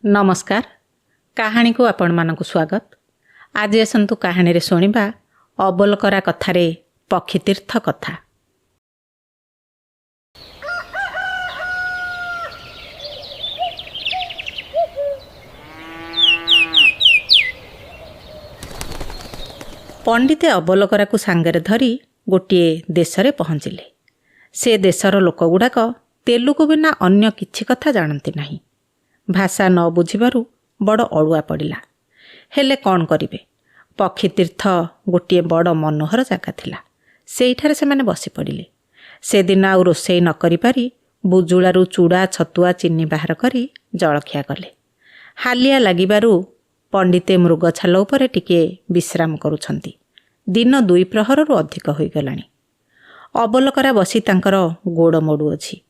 नमस्कार। कहानी को आपण मानक स्वागत। आज आसतु कहानी रे सुनिबा अबोलकरा कथारे पक्षी तीर्थ कथा। पंडिते अबोलकरा को सांगरे धरी गोटिए देशरे पहुँचिले। से देशर लोकगुड़ाक तेलुगु बिना अन्य किछि कथा जानती नहीं। भाषा न बुझिबारु बड़ अड़ुआ पड़िला। हेले कौन करिवे? पक्षी तीर्थ गोटिए बड़ मनोहर जगह थिला। सेइठारे सेमाने बसी पड़िले। से दिन आउ रोषेई न करि पारि बुजुलारू चूड़ा छतुआ चीनी बाहर करी जलखिया कले। हालिया लागिबारु पंडिते मृगछाल उपरे टिके विश्राम करुछंती। दिन 2 प्रहररू अधिक होई गलानी। अबोलकरा बसी तांकर गोड़ मोड़ू अछि।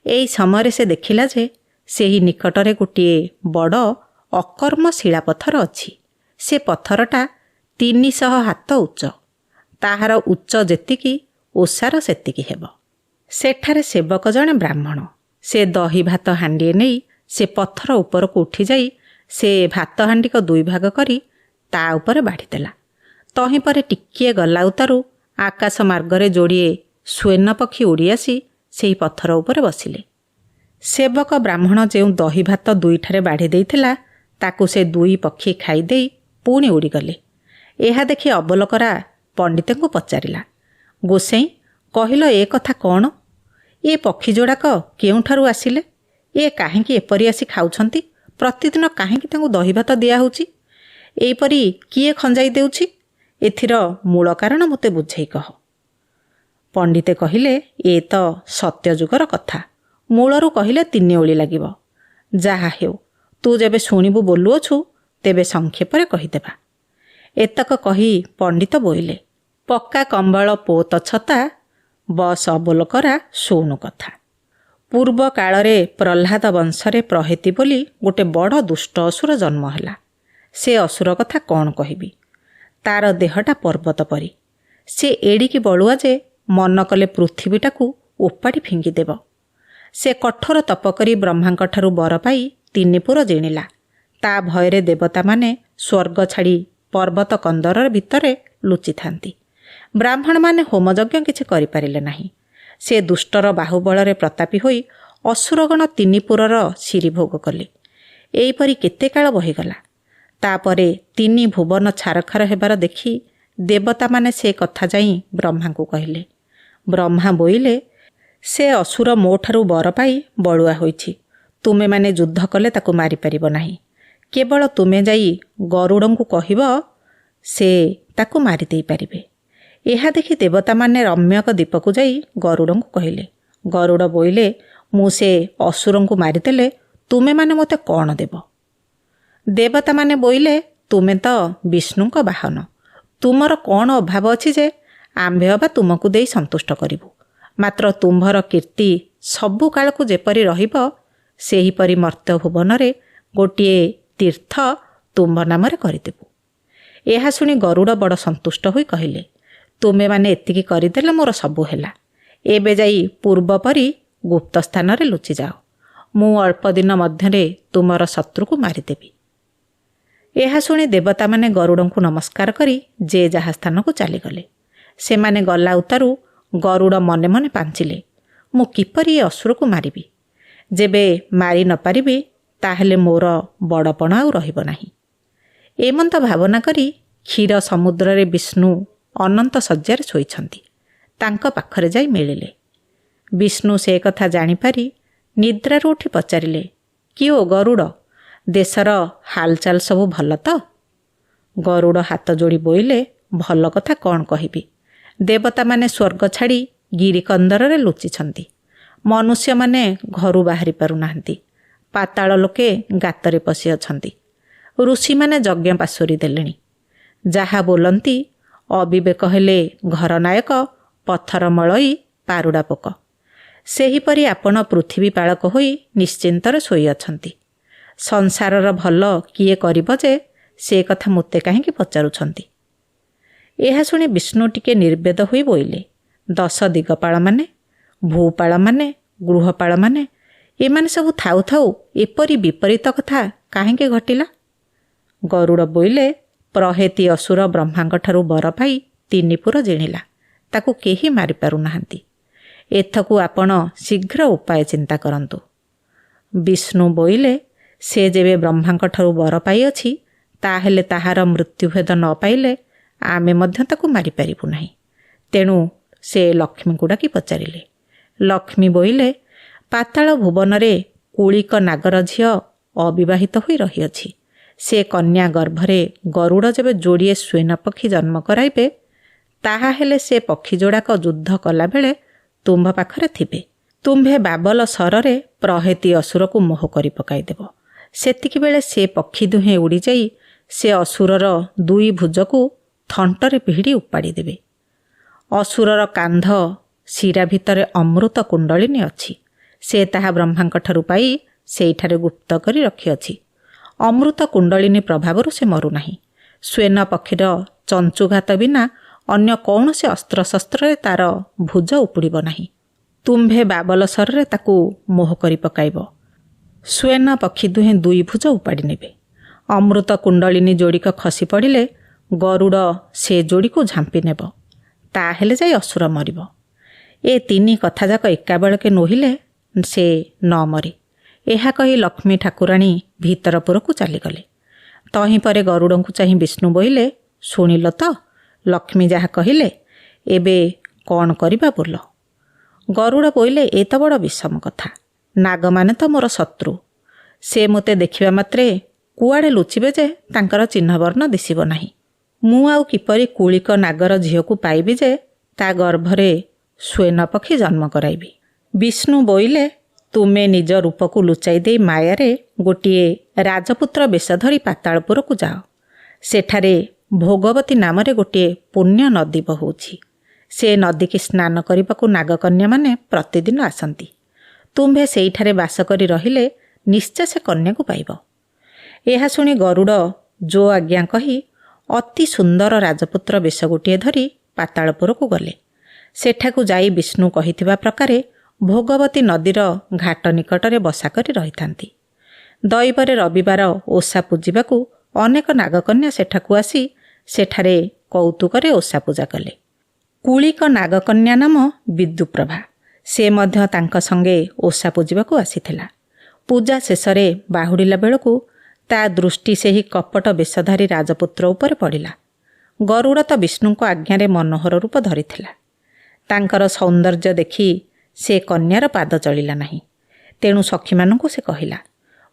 एई समय से देखिला जे सेही निकटरे गोटिए बड़ अकर्म शिला पत्थर अछि। से पत्थरटा 300 हाथ उच्च। ताहार उच्च जेतिकी ओसार सेतिकी हेब। सेठारे सेवक जणे ब्राह्मण। से दही भात हांडिए नहीं से पत्थर ऊपर को उठी जाई से भात हांडी को 2 भाग करी ता ऊपर बाढ़ी देला। तही परे टिकिए गला उतारू आकाश मार्गरे जोड़िए स्वेन पक्षी उड़ी आसी सेही पत्थर ऊपर बसिले। सेवक ब्राह्मण जो दही भात 2 बाढ़ी देइथिला ताकू से 2 पक्षी खाई पुणी उड़ीगले। यह देखि अबोलकरा पंडित को पचारिला, गोसाई कहिल ए कथा कौन? ये पक्षी जोड़ाक केउठारू आसिले? ये काहेकि एपरी आसी खाउछंती? प्रतिदिन काहेकि तांकू दही भात दिया होउची? एपरी किए खंजाई देउची? एथिर मूल कारण मते बुझेई कह। पंडिते कहिले ए तो सत्य जुगर कथा। मूलरू कहिले 3 ओली लागिब। जाहा हेउ तू जेबे शुणिबु बोलुअछु तेबे संक्षेपरे कहिदेबा। एतक कही पंडित बोइले, पक्का कंबल पोत छता बस अबोलकरा शोणु कथा। पूर्व कालरे प्रह्लाद वंशरे प्रहेती बोली गोटे बड़ दुष्ट असुर जन्म हैला। से असुर कथा कौन कहिबी? तार देहटा पर्वत परी। से एडिकी बलुआ जे मन कले पृथ्वीटाकू ओपाड़ी फिंगिदेव। से कठोर तप करी ब्रह्मांकठारू बर पाई 3 पुर जिणिला। ता भयरे देवता माने स्वर्ग छाड़ी पर्वत कंदर भितरे लुचि थांती। ब्राह्मण माने होमयज्ञ किछि करि पारिले नाही। से दुष्टर बाहुबଳରେ प्रतापी होई असुरगण 3 पुरर सिरी भोग कले। एइपरि केते काल बहिगला। तापरे 3 भुवन छारखार हेबार देखि देवता माने से कथा जाई ब्रह्मा को कहिले। ब्रह्मा बोइले, से असुर मोठारू बर पाई बलुआ होइछि। तुमे माने युद्ध कले ताकू मारि परिबो नाही। केवल तुमे जाई गरुडंकु कहिब से ताकू मारि देई परिबे। एहा देखि देवता माने रम्यक दीपकु जाई गरुडंकु कहिले। गरुड बोइले, मु से असुरंकु मारिदेले तुमे माने मते कौन देब? देवता माने बोइले, तुमे तो विष्णुक वाहन। तुमर कौन अभाव अछि जे आम्भे अबा तुमकु देई संतुष्ट करिबु? मात्र तुम्भर कीर्ति सबु कालकु जेपरि रहिब सेहीपरि मर्त्य भुवनरे गोटिए तीर्थ तुम्भ नामरे करिदेबु। एहा सुनी गरुड बड़ संतुष्ट होई कहिले, तुमे माने एतिकी करिदेले मोर सबु हेला। एबे जाई पूर्व परि गुप्त स्थानरे लुचि जाओ। मु अल्प दिन मध्यरे तुमर शत्रुकु मारिदेबी। एहा सुनी देवता माने गरुडंकु नमस्कार करी जे जहा स्थानकु चलीगले। से माने गला उतारू गरुड़ मने मने पांचिले, मु किपरि असुर को मारिबी? जेबे मारि न पारिबी ताहेले मोर बड़पण आउ रहिब नाही। एमंत भावना करी क्षीर समुद्र रे विष्णु अनंत सज्जार शोइछंती। तांक पाखरे जाई मिलिले। विष्णु से कथा जानि पारि निद्रारू उठी पचारिले, किओ गरुड़, देशर हालचाल सबु भल तो? गरुड़ हाथ जोड़ी बोइले, भल कथा कौन कहिबी? देवता माने स्वर्ग छाड़ी गिरिकंदर लुचिछंती। मनुष्य माने घरू बाहरी पारु नाहंती। पाताल लोके गातरे पशि अछंती। ऋषि माने यज्ञ पाशोरी देलेनी। जाहा बोलंती अविवेक हेले घर नायक, पत्थर मलई पारुडा पोक। सेहीपरि आपण पृथ्वी पालक होई निश्चिंतर शोई अछंती। संसारर भल किए करिब जे से कथा मोते काहेकि पचारुछंती? एहा सुनी विष्णु टिके निर्वेद होई बोइले, 10 दिगपाल माने, भूपाल माने, गृहपाल माने एमाने सबु थाउ थाउ एपरि विपरीत कथा କାହିଁକି ଘଟିଲା? ଗରୁଡ଼ ବୋଇଲେ, ପ୍ରହେତି ଅସୁର ବ୍ରହ୍ମାଙ୍କଠାରୁ ବର ପାଇ 3 ପୁର ଜିଣିଲା। ତାକୁ କେହି ମାରିପାରୁନାହାନ୍ତି। ଏଥକୁ ଆପଣ ଶୀଘ୍ର ଉପାୟ ଚିନ୍ତା କରନ୍ତୁ। ବିଷ୍ଣୁ ବୋଇଲେ, ସେ ଯେବେ ବ୍ରହ୍ମାଙ୍କଠାରୁ ବର ପାଇଅଛି, ତାହେଲେ ତାହାର ମୃତ୍ୟୁଭେଦ ନ ପାଇଲେ ଆମେ ମଧ୍ୟ ତାକୁ ମାରିପାରିବୁ ନାହିଁ। ତେଣୁ ସେ ଲକ୍ଷ୍ମୀଙ୍କୁ ଡାକି ପଚାରିଲେ। ଲକ୍ଷ୍ମୀ ବୋଇଲେ, ପାତାଳ ଭୁବନରେ କୁଳିକ ନାଗର ଝିଅ ଅବିବାହିତ ହୋଇ ରହିଅଛି। ସେ କନ୍ୟା ଗର୍ଭରେ ଗରୁଡ଼ ଯେବେ ଯୋଡ଼ିଏ ସ୍ୱେନ ପକ୍ଷୀ ଜନ୍ମ କରାଇବେ, ତାହା ହେଲେ ସେ ପକ୍ଷୀ ଯୋଡ଼ାକ ଯୁଦ୍ଧ କଲାବେଳେ ତୁମ୍ଭ ପାଖରେ ଥିବେ। ତୁମ୍ଭେ ବାବଲ ସରରେ ପ୍ରହେତି ଅସୁରକୁ ମୋହ କରି ପକାଇଦେବ। ସେତିକିବେଳେ ସେ ପକ୍ଷୀ ଦୁହେଁ ଉଡ଼ିଯାଇ ସେ ଅସୁରର 2 ଭୁଜକୁ ଥଣ୍ଟରେ ଭିଡ଼ି ଉପାଡ଼ି ଦେବେ। ଅସୁରର କାନ୍ଧ ଶିରା ଭିତରେ ଅମୃତ କୁଣ୍ଡଳିନୀ ଅଛି। ସେ ତାହା ବ୍ରହ୍ମାଙ୍କଠାରୁ ପାଇ ସେଇଠାରେ ଗୁପ୍ତ କରି ରଖିଅଛି। ଅମୃତ କୁଣ୍ଡଳିନୀ ପ୍ରଭାବରୁ ସେ ମରୁନାହିଁ। ସ୍ୱେନ ପକ୍ଷୀର ଚଞ୍ଚୁଘାତ ବିନା ଅନ୍ୟ କୌଣସି ଅସ୍ତ୍ରଶସ୍ତ୍ରରେ ତାର ଭୁଜ ଉପୁଡ଼ିବ ନାହିଁ। ତୁମ୍ଭେ ବାବଲ ସରରେ ତାକୁ ମୋହ କରି ପକାଇବ। ସ୍ୱେନ ପକ୍ଷୀ ଦୁହେଁ 2 ଭୁଜ ଉପାଡ଼ି ନେବେ। ଅମୃତ କୁଣ୍ଡଳିନୀ ଯୋଡ଼ିକ ଖସି ପଡ଼ିଲେ ଗରୁଡ଼ ସେ ଯୋଡ଼ିକୁ ଝାମ୍ପି ନେବ। ତାହେଲେ ଯାଇ ଅସୁର ମରିବ। ଏ 3 କଥାଯାକ ଏକାବେଳକେ ନୋହିଲେ ସେ ନ ମରେ। ଏହା କହି ଲକ୍ଷ୍ମୀ ଠାକୁରାଣୀ ଭିତରପୁରକୁ ଚାଲିଗଲେ। ତହିଁ ପରେ ଗରୁଡ଼ଙ୍କୁ ଚାହିଁ ବିଷ୍ଣୁ ବୋଇଲେ, ଶୁଣିଲ ତ ଲକ୍ଷ୍ମୀ ଯାହା କହିଲେ, ଏବେ କ'ଣ କରିବା ବୋଲ? ଗରୁଡ଼ ବୋଇଲେ, ଏ ତ ବଡ଼ ବିଷମ କଥା। ନାଗମାନେ ତ ମୋର ଶତ୍ରୁ। ସେ ମୋତେ ଦେଖିବା ମାତ୍ରେ କୁଆଡ଼େ ଲୁଚିବେ ଯେ ତାଙ୍କର ଚିହ୍ନବର୍ଣ୍ଣ ଦିଶିବ ନାହିଁ। ମୁଁ ଆଉ କିପରି କୁଳିକ ନାଗର ଝିଅକୁ ପାଇବି ଯେ ତା ଗର୍ଭରେ ସ୍ୱେନ ପକ୍ଷୀ ଜନ୍ମ କରାଇବି? ବିଷ୍ଣୁ ବୋଇଲେ, ତୁମେ ନିଜ ରୂପକୁ ଲୁଚାଇ ଦେଇ ମାୟାରେ ଗୋଟିଏ ରାଜପୁତ୍ର ବେଶ ଧରି ପାତାଳପୁରକୁ ଯାଅ। ସେଠାରେ ଭୋଗବତୀ ନାମରେ ଗୋଟିଏ ପୁଣ୍ୟ ନଦୀ ବହୁଛି। ସେ ନଦୀକି ସ୍ନାନ କରିବାକୁ ନାଗକନ୍ୟାମାନେ ପ୍ରତିଦିନ ଆସନ୍ତି। ତୁମ୍ଭେ ସେଇଠାରେ ବାସ କରି ରହିଲେ ନିଶ୍ଚୟ ସେ କନ୍ୟାକୁ ପାଇବ। ଏହା ଶୁଣି ଗରୁଡ଼ ଜୋ ଆଜ୍ଞା କହି ଅତି ସୁନ୍ଦର ରାଜପୁତ୍ର ବେଶ ଗୋଟିଏ ଧରି ପାତାଳପୁରକୁ ଗଲେ। ସେଠାକୁ ଯାଇ ବିଷ୍ଣୁ କହିଥିବା ପ୍ରକାରେ ଭୋଗବତୀ ନଦୀର ଘାଟ ନିକଟରେ ବସା କରି ରହିଥାନ୍ତି। ଦୈବରେ ରବିବାର ଓଷା ପୂଜିବାକୁ ଅନେକ ନାଗକନ୍ୟା ସେଠାକୁ ଆସି ସେଠାରେ କୌତୁକରେ ଓଷା ପୂଜା କଲେ। କୁଳିକ ନାଗକନ୍ୟା ନାମ ବିଦ୍ୟୁପ୍ରଭା। ସେ ମଧ୍ୟ ତାଙ୍କ ସଙ୍ଗେ ଓଷା ପୂଜିବାକୁ ଆସିଥିଲା। ପୂଜା ଶେଷରେ ବାହୁଡ଼ିଲା ବେଳକୁ ତା ଦୃଷ୍ଟି ସେହି କପଟ ବେଶଧାରୀ ରାଜପୁତ୍ର ଉପରେ ପଡ଼ିଲା। ଗରୁଡ଼ ତ ବିଷ୍ଣୁଙ୍କ ଆଜ୍ଞାରେ ମନୋହର ରୂପ ଧରିଥିଲା। ତାଙ୍କର ସୌନ୍ଦର୍ଯ୍ୟ ଦେଖି ସେ କନ୍ୟାର ପାଦ ଚଳିଲା ନାହିଁ। ତେଣୁ ସଖୀମାନଙ୍କୁ ସେ କହିଲା,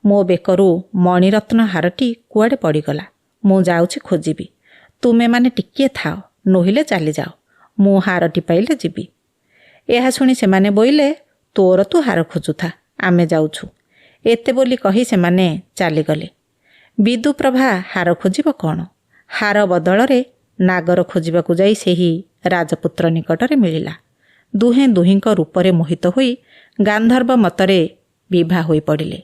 ମୋ ବେକରୁ ମଣିରତ୍ନ ହାରଟି କୁଆଡ଼େ ପଡ଼ିଗଲା। ମୁଁ ଯାଉଛି ଖୋଜିବି। ତୁମେମାନେ ଟିକିଏ ଥାଅ, ନୋହିଲେ ଚାଲିଯାଅ। ମୁଁ ହାରଟି ପାଇଲେ ଯିବି। ଏହା ଶୁଣି ସେମାନେ ବୋଇଲେ, ତୋର ତୁ ହାର ଖୋଜୁଥା, ଆମେ ଯାଉଛୁ। ଏତେ ବୋଲି କହି ସେମାନେ ଚାଲିଗଲେ। ବିଦୁପ୍ରଭା ହାର ଖୋଜିବ କ'ଣ? ହାର ବଦଳରେ ନାଗର ଖୋଜିବାକୁ ଯାଇ ସେହି ରାଜପୁତ୍ର ନିକଟରେ ମିଳିଲା। ଦୁହେଁ ଦୁହିଁଙ୍କ ରୂପରେ ମୋହିତ ହୋଇ ଗାନ୍ଧର୍ବ ମତରେ ବିଭା ହୋଇ ପଡ଼ିଲେ।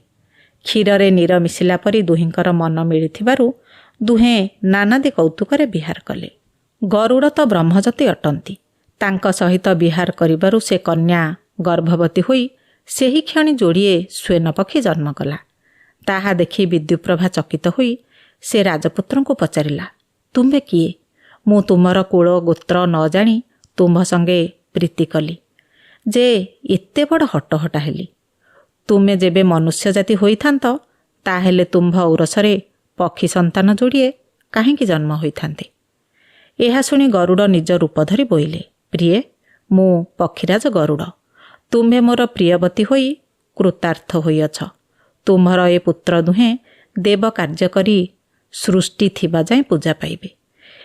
କ୍ଷୀରରେ ନୀର ମିଶିଲା ପରି ଦୁହିଁଙ୍କର ମନ ମିଳିଥିବାରୁ ଦୁହେଁ ନାନାଦି କୌତୁକରେ ବିହାର କଲେ। ଗରୁଡ଼ ତ ବ୍ରହ୍ମଜ୍ୟୋତି ଅଟନ୍ତି। ତାଙ୍କ ସହିତ ବିହାର କରିବାରୁ ସେ କନ୍ୟା ଗର୍ଭବତୀ ହୋଇ ସେହି କ୍ଷଣି ଯୋଡ଼ିଏ ସ୍ୱେନ ପକ୍ଷୀ ଜନ୍ମ କଲା। ତାହା ଦେଖି ବିଦ୍ୟୁପ୍ରଭା ଚକିତ ହୋଇ ସେ ରାଜପୁତ୍ରଙ୍କୁ ପଚାରିଲା, ତୁମ୍ଭେ କିଏ? ମୁଁ ତୁମର କୁଳ ଗୋତ୍ର ନ ଜାଣି ତୁମ୍ଭ ସଙ୍ଗେ ପ୍ରୀତି କଲି ଯେ ଏତେ ବଡ଼ ହଟହଟା ହେଲି। ତୁମେ ଯେବେ ମନୁଷ୍ୟ ଜାତି ହୋଇଥାନ୍ତ, ତାହେଲେ ତୁମ୍ଭ ଔରସରେ ପକ୍ଷୀ ସନ୍ତାନ ଯୋଡ଼ିଏ କାହିଁକି ଜନ୍ମ ହୋଇଥାନ୍ତେ? ଏହା ଶୁଣି ଗରୁଡ଼ ନିଜ ରୂପ ଧରି ବୋଇଲେ, ପ୍ରିୟେ, ମୁଁ ପକ୍ଷୀରାଜ ଗରୁଡ଼। ତୁମ୍ଭେ ମୋର ପ୍ରିୟବତୀ ହୋଇ କୃତାର୍ଥ ହୋଇଅଛ। ତୁମ୍ଭର ଏ ପୁତ୍ର ଦୁହେଁ ଦେବ କାର୍ଯ୍ୟ କରି ସୃଷ୍ଟି ଥିବା ଯାଏଁ ପୂଜା ପାଇବେ।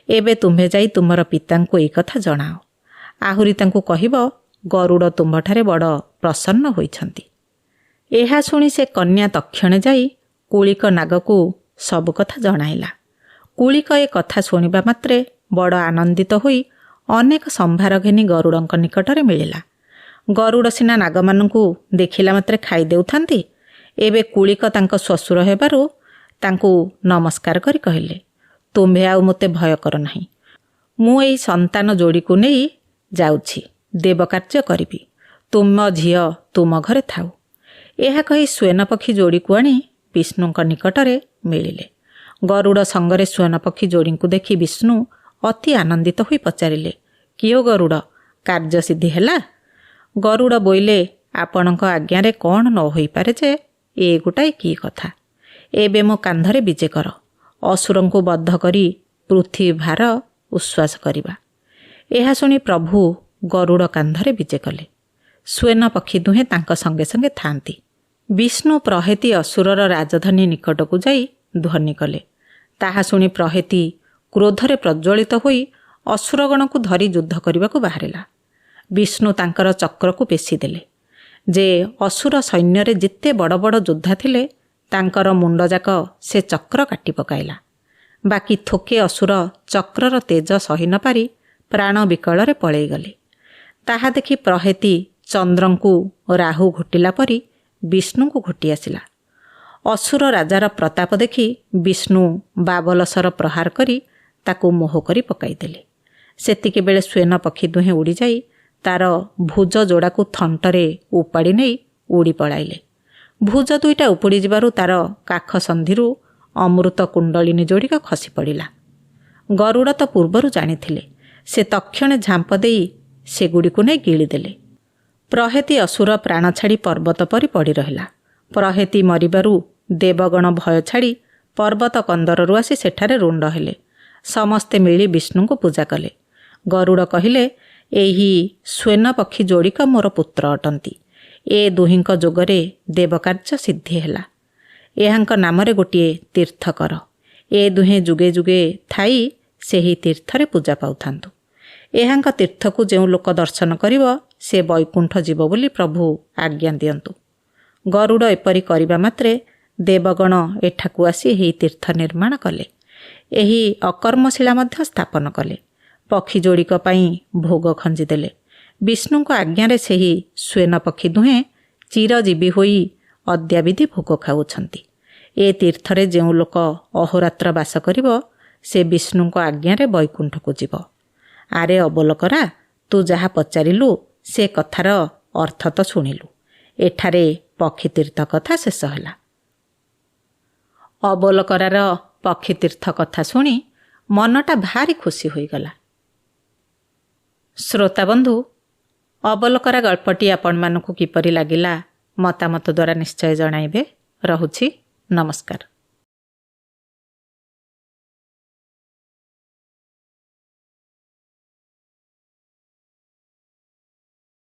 ଏବେ ତୁମ୍ଭେ ଯାଇ ତୁମର ପିତାଙ୍କୁ ଏହି କଥା ଜଣାଅ। ଆହୁରି ତାଙ୍କୁ କହିବ, ଗରୁଡ଼ ତୁମ୍ଭଠାରେ ବଡ଼ ପ୍ରସନ୍ନ ହୋଇଛନ୍ତି। ଏହା ଶୁଣି ସେ କନ୍ୟା ତକ୍ଷଣେ ଯାଇ କୁଳିକ ନାଗକୁ ସବୁ କଥା ଜଣାଇଲା। କୁଳିକ ଏ କଥା ଶୁଣିବା ମାତ୍ରେ ବଡ଼ ଆନନ୍ଦିତ ହୋଇ ଅନେକ ସମ୍ଭାର ଘେନି ଗରୁଡ଼ଙ୍କ ନିକଟରେ ମିଳିଲା। ଗରୁଡ଼ ସିନା ନାଗମାନଙ୍କୁ ଦେଖିଲା ମାତ୍ରେ ଖାଇ ଦେଉଥାନ୍ତି, ଏବେ କୁଳିକ ତାଙ୍କ ଶ୍ୱଶୁର ହେବାରୁ ତାଙ୍କୁ ନମସ୍କାର କରି କହିଲେ, ତୁମ୍ଭେ ଆଉ ମୋତେ ଭୟ କର ନାହିଁ। ମୁଁ ଏଇ ସନ୍ତାନ ଯୋଡ଼ିକୁ ନେଇ ଯାଉଛି, ଦେବ କାର୍ଯ୍ୟ କରିବି। ତୁମ ଝିଅ ତୁମ ଘରେ ଥାଉ। ଏହା କହି ସ୍ୱେନ ପକ୍ଷୀ ଯୋଡ଼ିକୁ ଆଣି ବିଷ୍ଣୁଙ୍କ ନିକଟରେ ମିଳିଲେ। ଗରୁଡ଼ ସଙ୍ଗରେ ସ୍ୱୟନ ପକ୍ଷୀ ଯୋଡ଼ିଙ୍କୁ ଦେଖି ବିଷ୍ଣୁ ଅତି ଆନନ୍ଦିତ ହୋଇ ପଚାରିଲେ, କିଓ ଗରୁଡ଼, କାର୍ଯ୍ୟସିଦ୍ଧି ହେଲା? ଗରୁଡ଼ ବୋଇଲେ, ଆପଣଙ୍କ ଆଜ୍ଞାରେ କ'ଣ ନ ହୋଇପାରେ ଯେ ଏ ଗୋଟାଏ କି କଥା। ଏବେ ମୋ କାନ୍ଧରେ ବିଜେ କର, ଅସୁରଙ୍କୁ ବଦ୍ଧ କରି ପୃଥିବୀ ଭାର ଉଶ୍ୱାସ କରିବା। ଏହା ଶୁଣି ପ୍ରଭୁ ଗରୁଡ଼ କାନ୍ଧରେ ବିଜେ କଲେ। ସ୍ୱେନ ପକ୍ଷୀ ଦୁହେଁ ତାଙ୍କ ସଙ୍ଗେ ସଙ୍ଗେ ଥାନ୍ତି। ବିଷ୍ଣୁ ପ୍ରହେତି ଅସୁରର ରାଜଧାନୀ ନିକଟକୁ ଯାଇ ଧ୍ୱନି କଲେ। ତାହା ଶୁଣି ପ୍ରହେତି କ୍ରୋଧରେ ପ୍ରଜ୍ୱଳିତ ହୋଇ ଅସୁରଗଣକୁ ଧରି ଯୁଦ୍ଧ କରିବାକୁ ବାହାରିଲା। ବିଷ୍ଣୁ ତାଙ୍କର ଚକ୍ରକୁ ପେଶିଦେଲେ ଯେ ଅସୁର ସୈନ୍ୟରେ ଯେତେ ବଡ଼ ବଡ଼ ଯୋଦ୍ଧା ଥିଲେ ତାଙ୍କର ମୁଣ୍ଡଯାକ ସେ ଚକ୍ର କାଟି ପକାଇଲା। ବାକି ଥୋକେ ଅସୁର ଚକ୍ରର ତେଜ ସହି ନ ପାରି ପ୍ରାଣ ବିକଳରେ ପଳେଇଗଲେ। ତାହା ଦେଖି ପ୍ରହେତି ଚନ୍ଦ୍ରଙ୍କୁ ରାହୁ ଘୋଟିଲା ପରି ବିଷ୍ଣୁଙ୍କୁ ଘୋଟି ଆସିଲା। ଅସୁର ରାଜାର ପ୍ରତାପ ଦେଖି ବିଷ୍ଣୁ ବାବଲସର ପ୍ରହାର କରି ତାକୁ ମୋହ କରି ପକାଇଦେଲେ। ସେତିକିବେଳେ ସ୍ୱେନ ପକ୍ଷୀ ଦୁହେଁ ଉଡ଼ିଯାଇ ତାର ଭୁଜ ଯୋଡ଼ାକୁ ଥଣ୍ଟରେ ଉପାଡ଼ି ନେଇ ଉଡ଼ି ପଳାଇଲେ। ଭୁଜ ଦୁଇଟା ଉପୁଡ଼ି ଯିବାରୁ ତାର କାଖ ସନ୍ଧିରୁ ଅମୃତ କୁଣ୍ଡଳିନୀ ଯୋଡ଼ିକ ଖସି ପଡ଼ିଲା। ଗରୁଡ଼ ତ ପୂର୍ବରୁ ଜାଣିଥିଲେ। ସେ ତକ୍ଷଣେ ଝାମ୍ପ ଦେଇ ସେଗୁଡ଼ିକୁ ନେଇ ଗିଳିଦେଲେ। ପ୍ରହେତି ଅସୁର ପ୍ରାଣ ଛାଡ଼ି ପର୍ବତ ପରି ପଡ଼ି ରହିଲା। ପ୍ରହେତି ମରିବାରୁ ଦେବଗଣ ଭୟ ଛାଡ଼ି ପର୍ବତ କନ୍ଦରରୁ ଆସି ସେଠାରେ ରୁଣ୍ଡ ହେଲେ। ସମସ୍ତେ ମିଳି ବିଷ୍ଣୁଙ୍କୁ ପୂଜା କଲେ। ଗରୁଡ଼ କହିଲେ, ଏହି ସ୍ୱେନ ପକ୍ଷୀ ଯୋଡ଼ିକ ମୋର ପୁତ୍ର ଅଟନ୍ତି। ଏ ଦୁହିଁଙ୍କ ଯୋଗରେ ଦେବକାର୍ଯ୍ୟ ସିଦ୍ଧି ହେଲା। ଏହାଙ୍କ ନାମରେ ଗୋଟିଏ ତୀର୍ଥ କର। ଏ ଦୁହେଁ ଯୁଗେ ଯୁଗେ ଥାଇ ସେହି ତୀର୍ଥରେ ପୂଜା ପାଉଥାନ୍ତୁ। ଏହାଙ୍କ ତୀର୍ଥକୁ ଯେଉଁ ଲୋକ ଦର୍ଶନ କରିବ ସେ ବୈକୁଣ୍ଠ ଯିବ ବୋଲି ପ୍ରଭୁ ଆଜ୍ଞା ଦିଅନ୍ତୁ। ଗରୁଡ଼ ଏପରି କରିବା ମାତ୍ରେ ଦେବଗଣ ଏଠାକୁ ଆସି ଏହି ତୀର୍ଥ ନିର୍ମାଣ କଲେ। ଏହି ଅକର୍ମଶିଳା ମଧ୍ୟ ସ୍ଥାପନ କଲେ। ପକ୍ଷୀ ଯୋଡ଼ିକ ପାଇଁ ଭୋଗ ଖଞ୍ଜିଦେଲେ। ବିଷ୍ଣୁଙ୍କ ଆଜ୍ଞାରେ ସେହି ସ୍ୱେନ ପକ୍ଷୀ ଦୁହେଁ ଚିରଜୀବୀ ହୋଇ ଅଦ୍ୟାବିଧି ଭୋଗ ଖାଉଛନ୍ତି। ଏ ତୀର୍ଥରେ ଯେଉଁ ଲୋକ ଅହୋରାତ୍ର ବାସ କରିବ ସେ ବିଷ୍ଣୁଙ୍କ ଆଜ୍ଞାରେ ବୈକୁଣ୍ଠକୁ ଯିବ। ଆରେ ଅବଲୋକରା, ତୁ ଯାହା ପଚାରିଲୁ ସେ କଥାର ଅର୍ଥ ତ ଶୁଣିଲୁ। ଏଠାରେ ପକ୍ଷୀ ତୀର୍ଥ କଥା ଶେଷ ହେଲା। ଅବଲୋକରାର ପକ୍ଷୀ ତୀର୍ଥ କଥା ଶୁଣି ମନଟା ଭାରି ଖୁସି ହୋଇଗଲା। ଶ୍ରୋତାବନ୍ଧୁ, ଅବଲୋକରା ଗଳ୍ପଟି ଆପଣମାନଙ୍କୁ କିପରି ଲାଗିଲା ମତାମତ ଦ୍ୱାରା ନିଶ୍ଚୟ ଜଣାଇବେ। ରହୁଛି, ନମସ୍କାର।